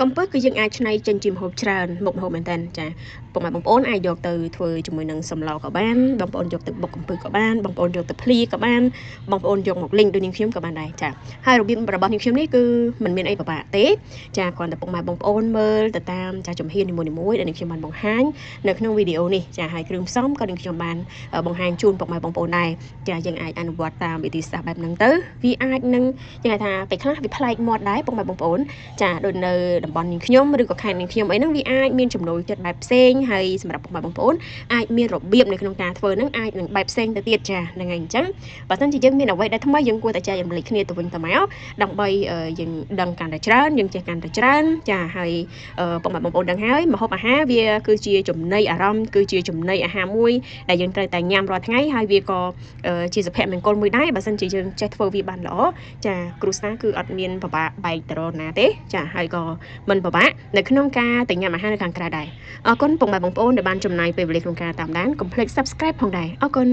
កំពឹសគឺយើងអាចឆ្នៃចេញជាម្ហូបច្រើនមុខម្ហូបមែនតើចាពុកម៉ែបងប្អូនអាចយកទៅធ្វើជាមួយនឹងសម្លក៏បានបងប្អូនយកទៅបុកកំពឹសក៏បានបងប្អូនយកទៅភ្លាក៏បានបងប្អូនយកមកលីងដូចនាងខ្ញុំក៏បានដែរចាហើយរបៀបរបស់នាងខ្ញុំនេះគឺមិនមានអីពិបាកទេចាគ្រាន់តែពុកម៉ែបងប្អូនមើលទៅតាមចាជំហាននីមួយៗដែលនាងខ្ញុំបានបង្ហាញនៅក្នុងវីដេអូនេះចាហើយគ្រឿងផ្សំក៏នាងខ្ញុំបានបង្ហាញជូនពុកម៉ែបងប្អូនដែរចាយើងអាចអនុវត្តតាមវិធីសាស្ត្របែបហ្នឹងទៅវាអាចនឹងយ៉ាងថាពេលខ្លះវាប្លែកមាត់ដែរពុកម៉ែបងប្អូនចាដូចនៅតំបន់នាងខ្ញុំឬក៏ខេត្តនាងខ្ញុំអីហ្នឹងវាអាចមានចំណូលចិត្តបែបផ្សេងហើយសម្រាប់ពុកម៉ែបងប្អូនអាចមានរបៀបនៅក្នុងការធ្វើហ្នឹងអាចនឹងបែបផ្សេងទៅទៀតចាហ្នឹងហើយអញ្ចឹងបើមិនជាយើងមានអ្វីដែលថ្មីយើងគួរតែចែករំលែកគ្នាទៅវិញទៅមកដើម្បីយើងដឹងកាន់តែច្រើនយើងចេះកាន់តែច្រើនចាហើយពុកម៉ែបងប្អូនដឹងហើយម្ហូបអាហារវាគឺជាចំណីអារម្មណ៍គឺជាចំណីអាហារមួយដែលយើងត្រូវតែញ៉ាំរាល់ថ្ងៃហើយវាក៏ជាសុភមង្គលមួយដែរបើមិនជាយើងចេះធ្វើវាបានល្អចាគ្រួសារគឺអត់មានពិបាកបែកទៅរកណាទេចាហើយក៏មិនពិបាកនៅក្នុងការទៅញ៉ាំអាហារនៅខាងក្រៅដែរអរគុណពុកម៉ែបងប្អូនដែលបានចំណាយពេលវេលាក្នុងការតាមដានកុំភ្លេច Subscribe ផងដែរអរគុណ